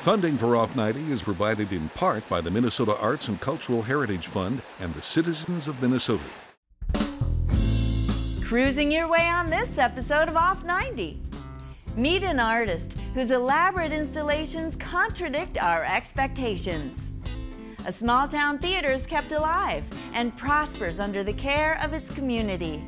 Funding for Off 90 is provided in part by the Minnesota Arts and Cultural Heritage Fund and the citizens of Minnesota. Cruising your way on this episode of Off 90. Meet an artist whose elaborate installations contradict our expectations. A small-town theater is kept alive and prospers under the care of its community.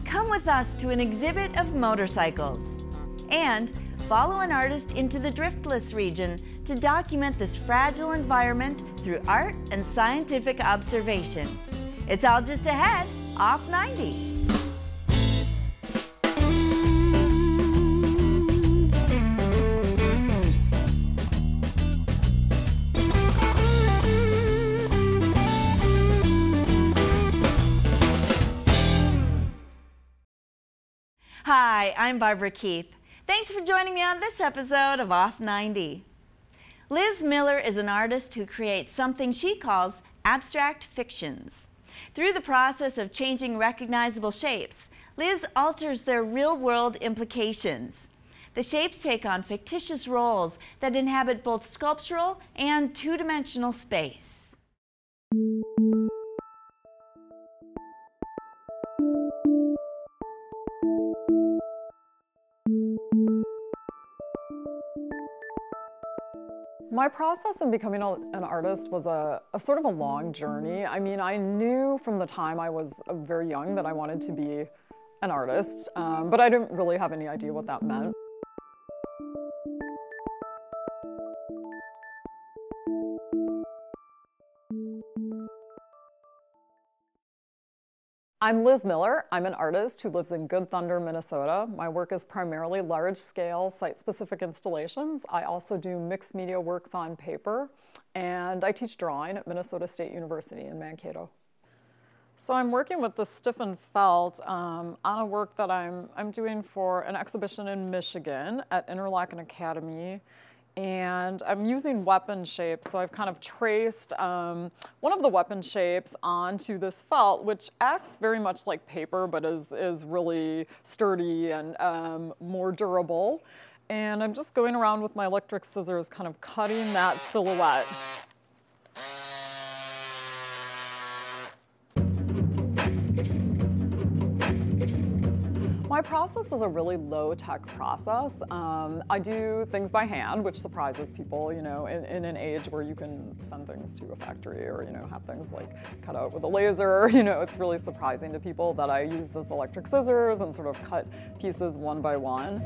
Come with us to an exhibit of motorcycles and follow an artist into the Driftless Region to document this fragile environment through art and scientific observation. It's all just ahead, Off 90. Hi, I'm Barbara Keith. Thanks for joining me on this episode of Off 90. Liz Miller is an artist who creates something she calls abstract fictions. Through the process of changing recognizable shapes, Liz alters their real-world implications. The shapes take on fictitious roles that inhabit both sculptural and two-dimensional space. My process in becoming an artist was a sort of a long journey. I mean, I knew from the time I was very young that I wanted to be an artist, but I didn't really have any idea what that meant. I'm Liz Miller. I'm an artist who lives in Good Thunder, Minnesota. My work is primarily large-scale, site-specific installations. I also do mixed media works on paper, and I teach drawing at Minnesota State University in Mankato. So I'm working with the stiffened felt on a work that I'm doing for an exhibition in Michigan at Interlaken Academy. And I'm using weapon shapes, so I've kind of traced one of the weapon shapes onto this felt, which acts very much like paper, but is really sturdy and more durable. And I'm just going around with my electric scissors, kind of cutting that silhouette. My process is a really low-tech process. I do things by hand, which surprises people, you know, in an age where you can send things to a factory or, you know, have things like cut out with a laser. You know, it's really surprising to people that I use this electric scissors and sort of cut pieces one by one.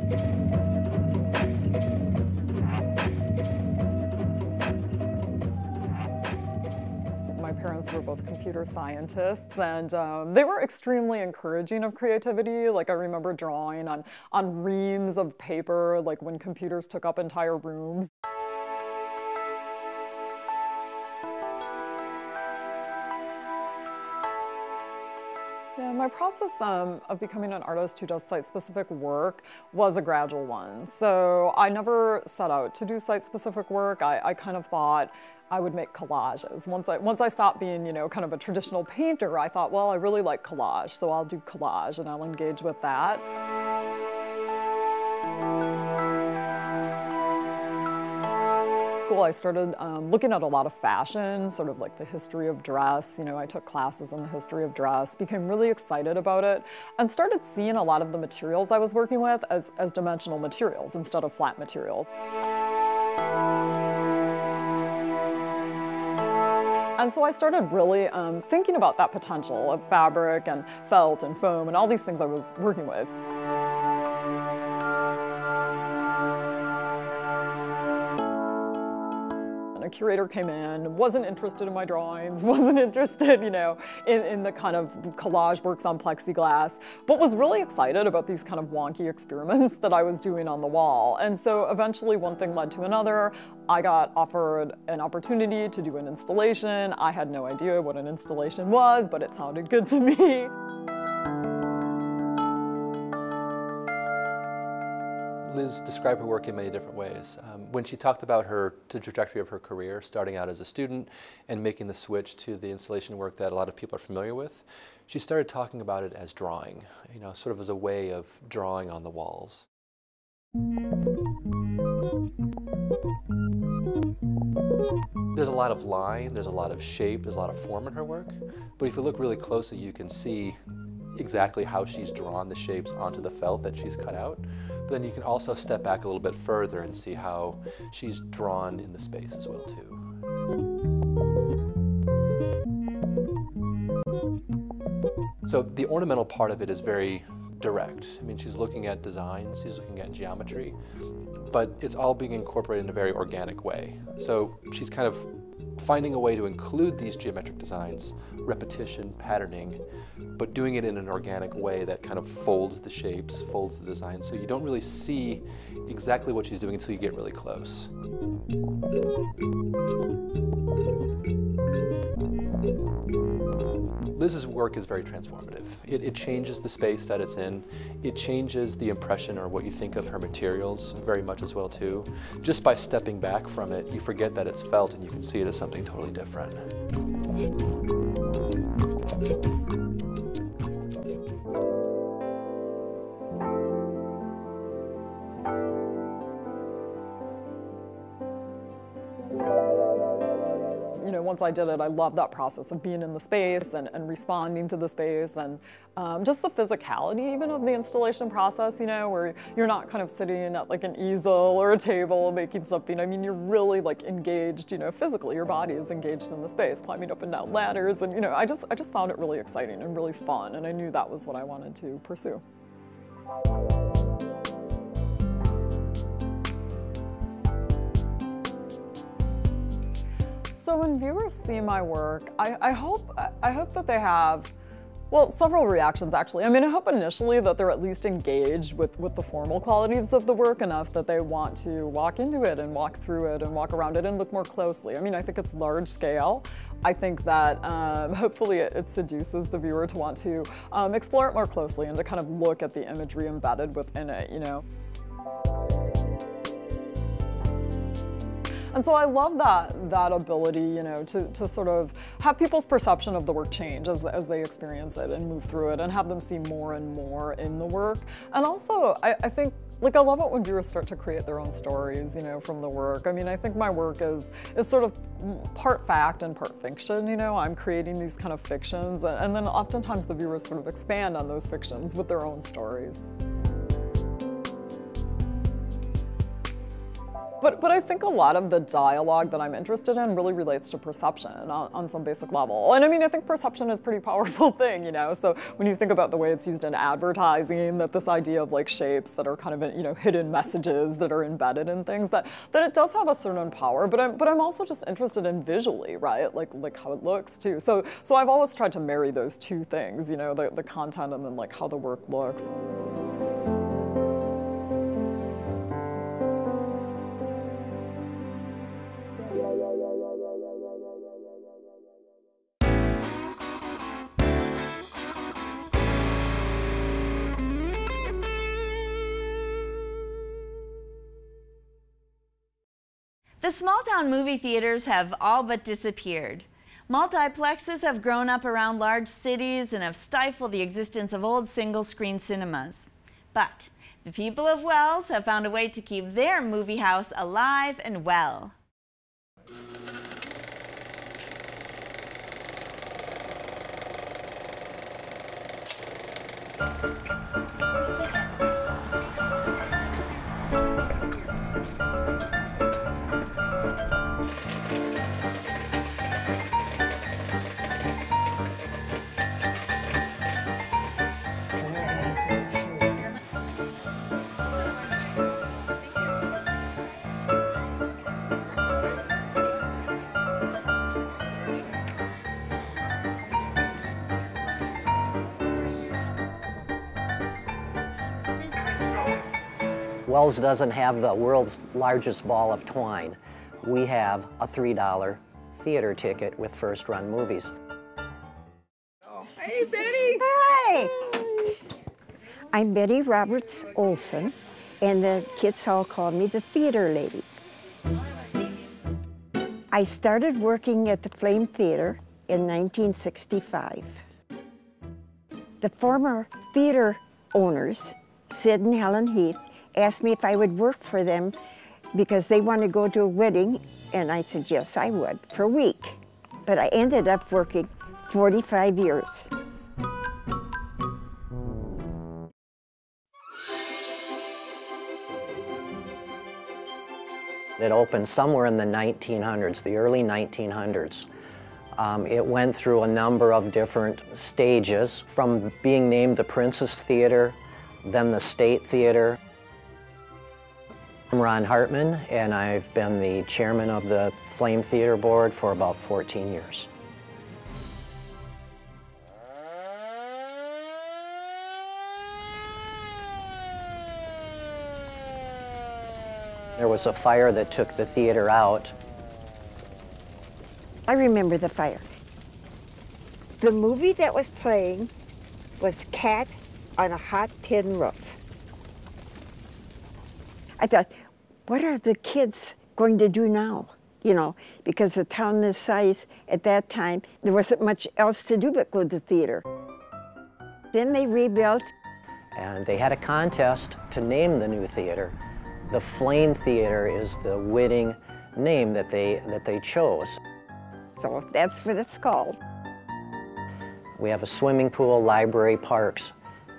My parents were both computer scientists, and they were extremely encouraging of creativity. Like, I remember drawing on reams of paper, like when computers took up entire rooms. Yeah, my process of becoming an artist who does site-specific work was a gradual one. So I never set out to do site-specific work. I kind of thought I would make collages. Once I stopped being, you know, kind of a traditional painter, I thought, well, I really like collage, so I'll do collage and I'll engage with that. I started looking at a lot of fashion, sort of like the history of dress. You know, I took classes on the history of dress, became really excited about it, and started seeing a lot of the materials I was working with as dimensional materials instead of flat materials. And so I started really thinking about that potential of fabric and felt and foam and all these things I was working with. A curator came in, wasn't interested in my drawings, wasn't interested, you know, in the kind of collage works on plexiglass, but was really excited about these kind of wonky experiments that I was doing on the wall. And so eventually one thing led to another. I got offered an opportunity to do an installation. I had no idea what an installation was, but it sounded good to me. Liz described her work in many different ways. When she talked about the trajectory of her career, starting out as a student and making the switch to the installation work that a lot of people are familiar with, she started talking about it as drawing, you know, sort of as a way of drawing on the walls. There's a lot of line, there's a lot of shape, there's a lot of form in her work, but if you look really closely, you can see exactly how she's drawn the shapes onto the felt that she's cut out. But then you can also step back a little bit further and see how she's drawn in the space as well too. So the ornamental part of it is very direct. I mean, she's looking at designs, she's looking at geometry, but it's all being incorporated in a very organic way. So she's kind of finding a way to include these geometric designs, repetition, patterning, but doing it in an organic way that kind of folds the shapes, folds the design, so you don't really see exactly what she's doing until you get really close. Liz's work is very transformative. It changes the space that it's in. It changes the impression or what you think of her materials very much as well too. Just by stepping back from it, you forget that it's felt and you can see it as something totally different. You know, once I did it, I loved that process of being in the space and responding to the space, and just the physicality even of the installation process, you know, where you're not kind of sitting at like an easel or a table making something. I mean, you're really like engaged, you know, physically, your body is engaged in the space, climbing up and down ladders, and you know, I just found it really exciting and really fun, and I knew that was what I wanted to pursue. So when viewers see my work, I hope that they have, well, several reactions actually. I mean, I hope initially that they're at least engaged with the formal qualities of the work enough that they want to walk into it and walk through it and walk around it and look more closely. I mean, I think it's large scale. I think that hopefully it seduces the viewer to want to explore it more closely and to kind of look at the imagery embedded within it, you know. And so I love that ability, you know, to sort of have people's perception of the work change as they experience it and move through it, and have them see more and more in the work. And also, I think, like, I love it when viewers start to create their own stories, you know, from the work. I mean, I think my work is sort of part fact and part fiction, you know. I'm creating these kind of fictions, and then oftentimes the viewers sort of expand on those fictions with their own stories. But I think a lot of the dialogue that I'm interested in really relates to perception on some basic level. And I mean, I think perception is a pretty powerful thing, you know? So when you think about the way it's used in advertising, that this idea of like shapes that are kind of, you know, hidden messages that are embedded in things, that it does have a certain power, but I'm also just interested in visually, right? Like how it looks too. So I've always tried to marry those two things, you know, the content and then like how the work looks. The small-town movie theaters have all but disappeared. Multiplexes have grown up around large cities and have stifled the existence of old single-screen cinemas. But the people of Wells have found a way to keep their movie house alive and well. Wells doesn't have the world's largest ball of twine. We have a $3 theater ticket with first-run movies. Oh, hey, Betty! Hi! I'm Betty Roberts Olson, and the kids all call me the theater lady. I started working at the Flame Theater in 1965. The former theater owners, Sid and Helen Heath, asked me if I would work for them because they wanted to go to a wedding, and I said, yes, I would, for a week. But I ended up working 45 years. It opened somewhere in the 1900s, the early 1900s. It went through a number of different stages, from being named the Princess Theater, then the State Theater. I'm Ron Hartman, and I've been the chairman of the Flame Theater Board for about 14 years. There was a fire that took the theater out. I remember the fire. The movie that was playing was Cat on a Hot Tin Roof. I thought, what are the kids going to do now? You know, because a town this size, at that time, there wasn't much else to do but go to the theater. Then they rebuilt. And they had a contest to name the new theater. The Flame Theater is the winning name that they chose. So that's what it's called. We have a swimming pool, library, parks,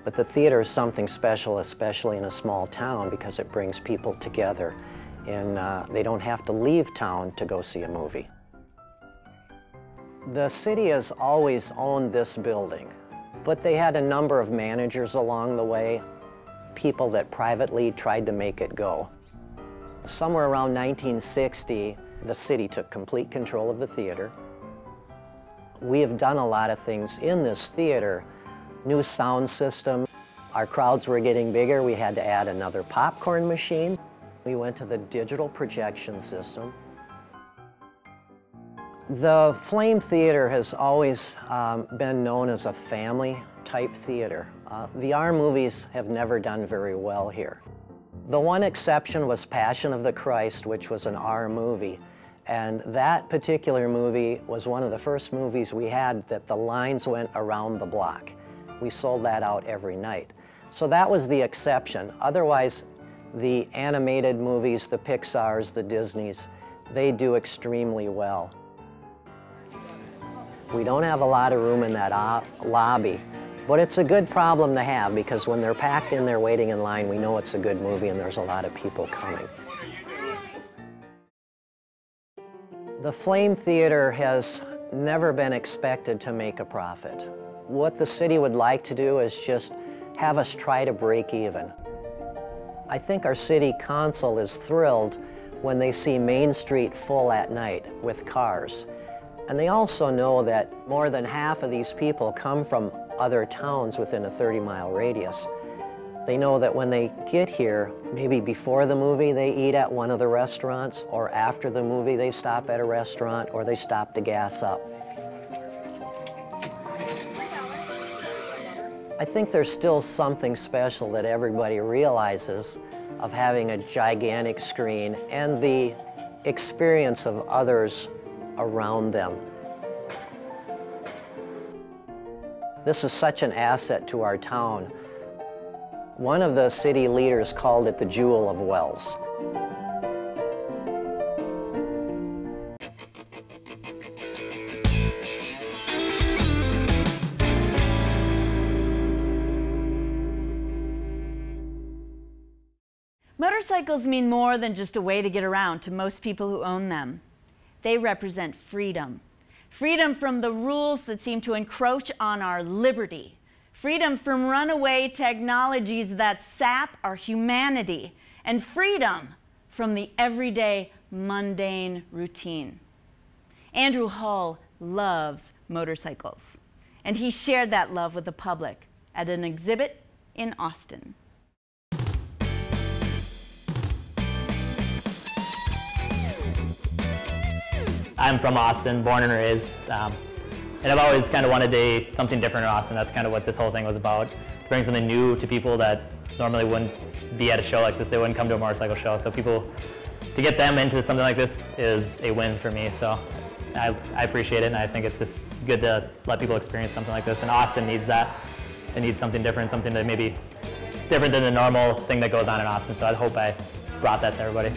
but the theater is something special, especially in a small town, because it brings people together, and they don't have to leave town to go see a movie. The city has always owned this building, but they had a number of managers along the way, people that privately tried to make it go. Somewhere around 1960, the city took complete control of the theater. We have done a lot of things in this theater. New sound system. Our crowds were getting bigger. We had to add another popcorn machine. We went to the digital projection system. The Flame Theater has always been known as a family-type theater. The R movies have never done very well here. The one exception was Passion of the Christ, which was an R movie. And that particular movie was one of the first movies we had that the lines went around the block. We sold that out every night. So that was the exception. Otherwise, the animated movies, the Pixars, the Disneys, they do extremely well. We don't have a lot of room in that lobby, but it's a good problem to have, because when they're packed in there waiting in line, we know it's a good movie and there's a lot of people coming. The Flame Theater has never been expected to make a profit. What the city would like to do is just have us try to break even. I think our city council is thrilled when they see Main Street full at night with cars. And they also know that more than half of these people come from other towns within a 30-mile radius. They know that when they get here, maybe before the movie they eat at one of the restaurants, or after the movie they stop at a restaurant, or they stop to gas up. I think there's still something special that everybody realizes of having a gigantic screen and the experience of others around them. This is such an asset to our town. One of the city leaders called it the Jewel of Wells. Motorcycles mean more than just a way to get around to most people who own them. They represent freedom. Freedom from the rules that seem to encroach on our liberty. Freedom from runaway technologies that sap our humanity. And freedom from the everyday, mundane routine. Andrew Hull loves motorcycles, and he shared that love with the public at an exhibit in Austin. I'm from Austin, born and raised, and I've always kind of wanted something different in Austin. That's kind of what this whole thing was about. To bring something new to people that normally wouldn't be at a show like this. They wouldn't come to a motorcycle show. So people, to get them into something like this is a win for me. So I appreciate it, and I think it's just good to let people experience something like this. And Austin needs that. It needs something different, something that maybe different than the normal thing that goes on in Austin. So I hope I brought that to everybody.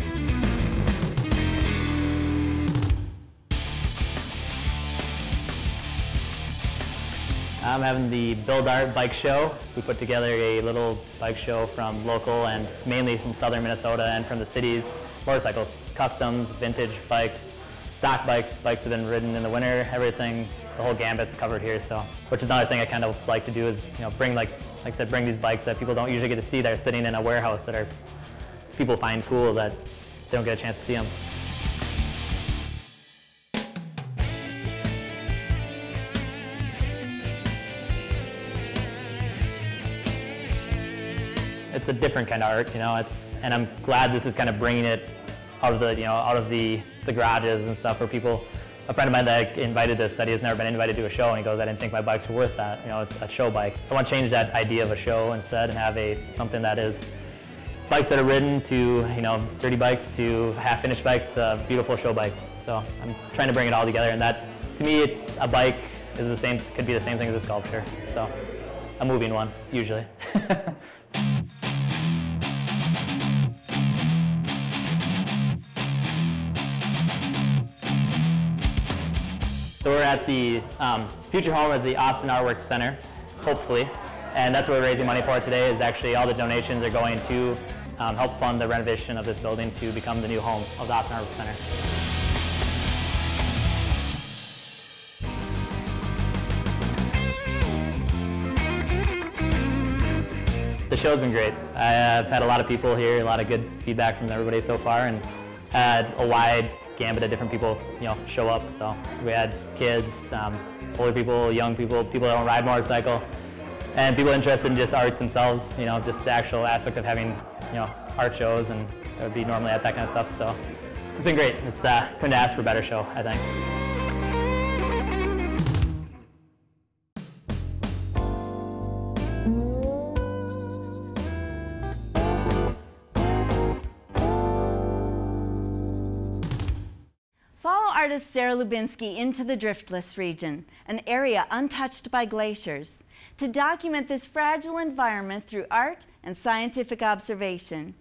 I'm having the Build Art bike show. We put together a little bike show from local and mainly from southern Minnesota and from the city's motorcycles, customs, vintage bikes, stock bikes, bikes that have been ridden in the winter, everything, the whole gambit's covered here. So, which is another thing I kind of like to do is, bring, like I said, bring these bikes that people don't usually get to see that are sitting in a warehouse that are people find cool that they don't get a chance to see them. It's a different kind of art, and I'm glad this is kind of bringing it out of the garages and stuff where people. A friend of mine that I invited to study has never been invited to a show, and he goes, I didn't think my bikes were worth that, a show bike. I want to change that idea of a show instead and have something that is bikes that are ridden to, dirty bikes to half-finished bikes to beautiful show bikes. So I'm trying to bring it all together, and that, to me, a bike is could be the same thing as a sculpture. So a moving one, usually. So we're at the future home of the Austin Artworks Center, hopefully, and that's what we're raising money for today. Is actually all the donations are going to help fund the renovation of this building to become the new home of the Austin Artworks Center. The show's been great. I've had a lot of people here, a lot of good feedback from everybody so far, and had a wide gambit of different people, show up. So we had kids, older people, young people, people that don't ride motorcycle, and people interested in just arts themselves. Just the actual aspect of having, art shows, and that would be normally at that kind of stuff. So it's been great. It's couldn't ask for a better show, I think. Follow artist Sarah Lubinsky into the Driftless Region, an area untouched by glaciers, to document this fragile environment through art and scientific observation.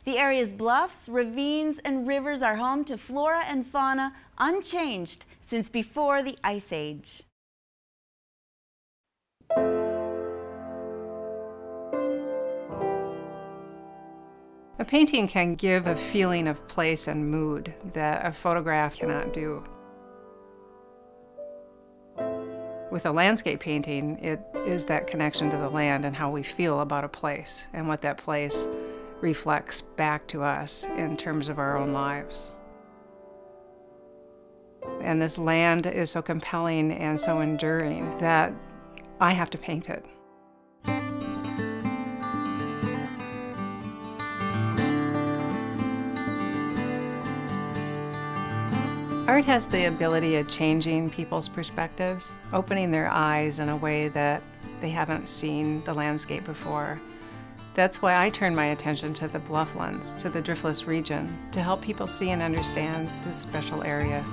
The area's bluffs, ravines, and rivers are home to flora and fauna unchanged since before the Ice Age. A painting can give a feeling of place and mood that a photograph cannot do. With a landscape painting, it is that connection to the land and how we feel about a place and what that place reflects back to us in terms of our own lives. And this land is so compelling and so enduring that I have to paint it. Art has the ability of changing people's perspectives, opening their eyes in a way that they haven't seen the landscape before. That's why I turn my attention to the Blufflands, to the Driftless Region, to help people see and understand this special area.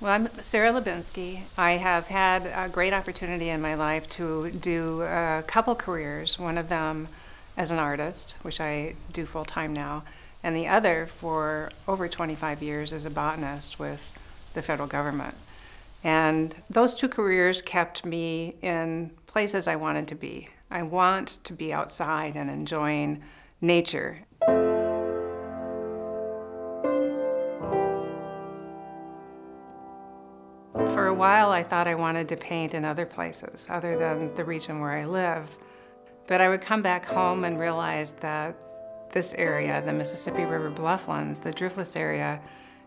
Well, I'm Sarah Lubinsky. I have had a great opportunity in my life to do a couple careers, one of them as an artist, which I do full-time now, and the other for over 25 years as a botanist with the federal government. And those two careers kept me in places I wanted to be. I want to be outside and enjoying nature. For a while, I thought I wanted to paint in other places other than the region where I live. But I would come back home and realize that this area, the Mississippi River Blufflands, the Driftless area,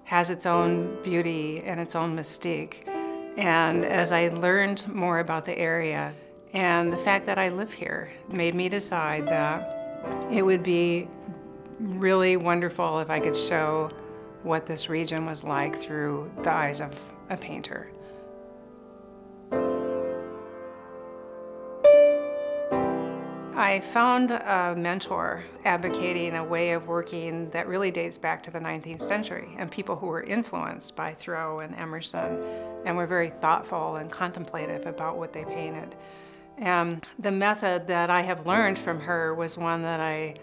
has its own beauty and its own mystique. And as I learned more about the area, and the fact that I live here made me decide that it would be really wonderful if I could show what this region was like through the eyes of a painter. I found a mentor advocating a way of working that really dates back to the 19th century, and people who were influenced by Thoreau and Emerson and were very thoughtful and contemplative about what they painted. And the method that I have learned from her was one that I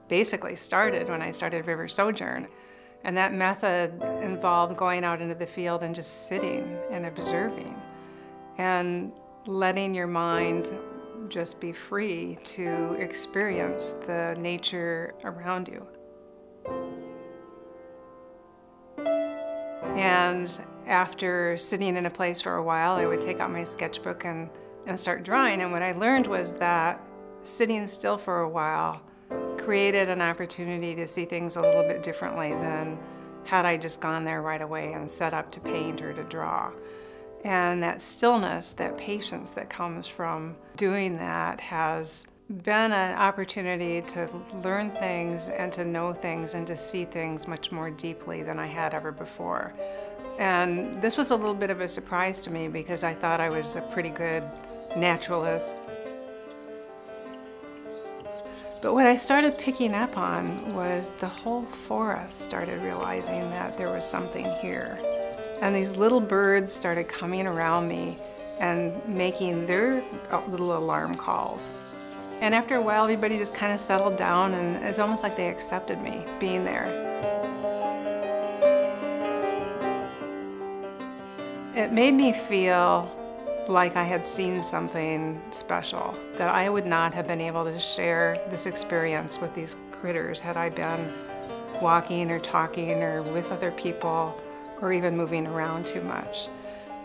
basically started when I started River Sojourn. And that method involved going out into the field and just sitting and observing and letting your mind just be free to experience the nature around you. And after sitting in a place for a while, I would take out my sketchbook and start drawing. And what I learned was that sitting still for a while created an opportunity to see things a little bit differently than had I just gone there right away and set up to paint or to draw. And that stillness, that patience that comes from doing that has been an opportunity to learn things and to know things and to see things much more deeply than I had ever before. And this was a little bit of a surprise to me because I thought I was a pretty good naturalist. But what I started picking up on was the whole forest started realizing that there was something here. And these little birds started coming around me and making their little alarm calls. And after a while, everybody just kind of settled down, and it's almost like they accepted me being there. It made me feel like I had seen something special, that I would not have been able to share this experience with these critters had I been walking or talking or with other people or even moving around too much.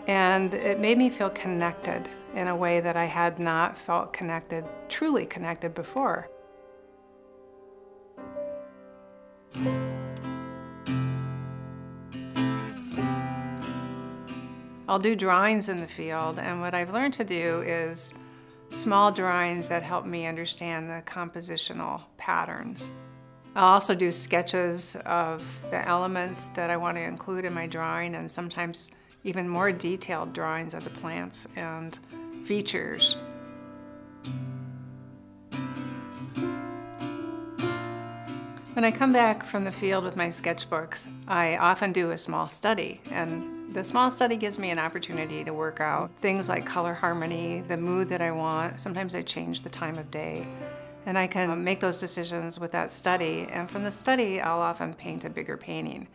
And it made me feel connected in a way that I had not felt connected, truly connected before. I'll do drawings in the field, and what I've learned to do is small drawings that help me understand the compositional patterns. I'll also do sketches of the elements that I want to include in my drawing, and sometimes even more detailed drawings of the plants and features. When I come back from the field with my sketchbooks, I often do a small study, and the small study gives me an opportunity to work out things like color harmony, the mood that I want. Sometimes I change the time of day, and I can make those decisions with that study, and from the study I'll often paint a bigger painting.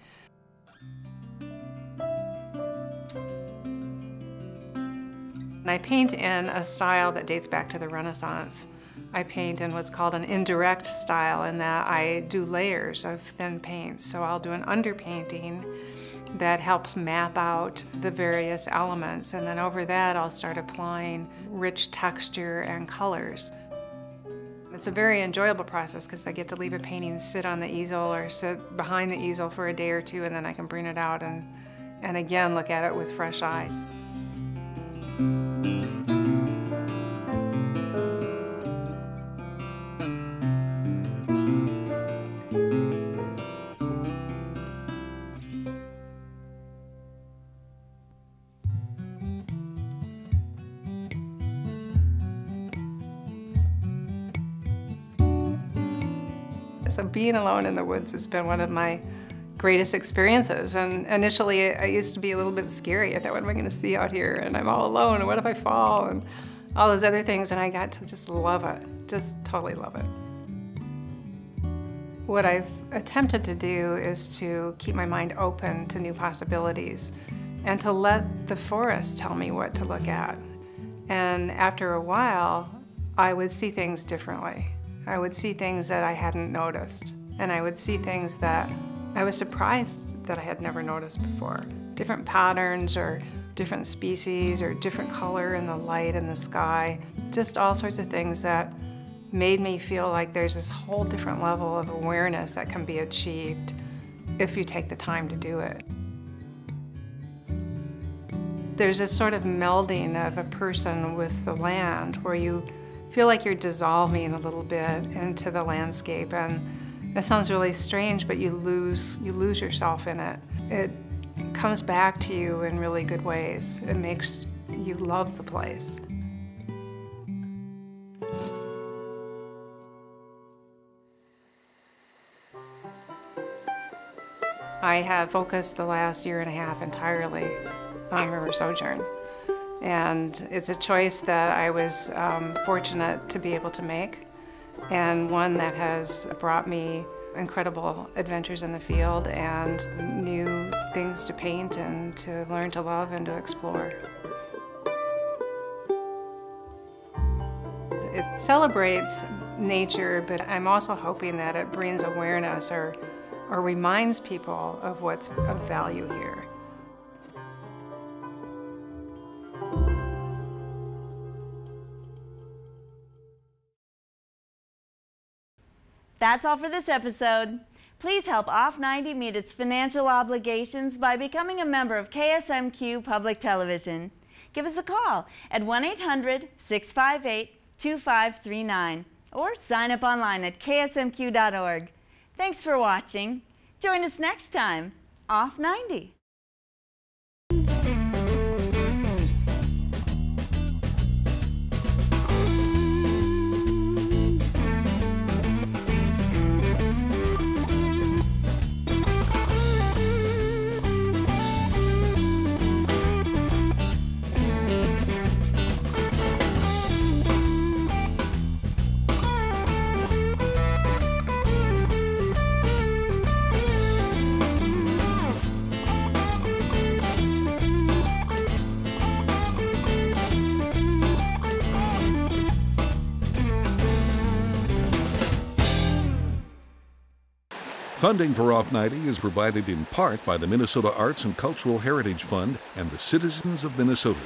And I paint in a style that dates back to the Renaissance. I paint in what's called an indirect style, in that I do layers of thin paints. So I'll do an underpainting that helps map out the various elements, and then over that I'll start applying rich texture and colors. It's a very enjoyable process because I get to leave a painting sit on the easel or sit behind the easel for a day or two, and then I can bring it out and again look at it with fresh eyes. So being alone in the woods has been one of my greatest experiences. And initially, it used to be a little bit scary. I thought, what am I going to see out here? And I'm all alone, and what if I fall? And all those other things, and I got to just love it, just totally love it. What I've attempted to do is to keep my mind open to new possibilities and to let the forest tell me what to look at. And after a while, I would see things differently. I would see things that I hadn't noticed, and I would see things that I was surprised that I had never noticed before. Different patterns or different species or different color in the light in the sky. Just all sorts of things that made me feel like there's this whole different level of awareness that can be achieved if you take the time to do it. There's this sort of melding of a person with the land where you feel like you're dissolving a little bit into the landscape, and that sounds really strange, but you lose yourself in it. It comes back to you in really good ways. It makes you love the place. I have focused the last year and a half entirely on River Sojourn. And it's a choice that I was fortunate to be able to make, and one that has brought me incredible adventures in the field and new things to paint and to learn to love and to explore. It celebrates nature, but I'm also hoping that it brings awareness or reminds people of what's of value here. That's all for this episode. Please help Off 90 meet its financial obligations by becoming a member of KSMQ Public Television. Give us a call at 1-800-658-2539 or sign up online at ksmq.org. Thanks for watching. Join us next time, Off 90. Funding for Off 90 is provided in part by the Minnesota Arts and Cultural Heritage Fund and the citizens of Minnesota.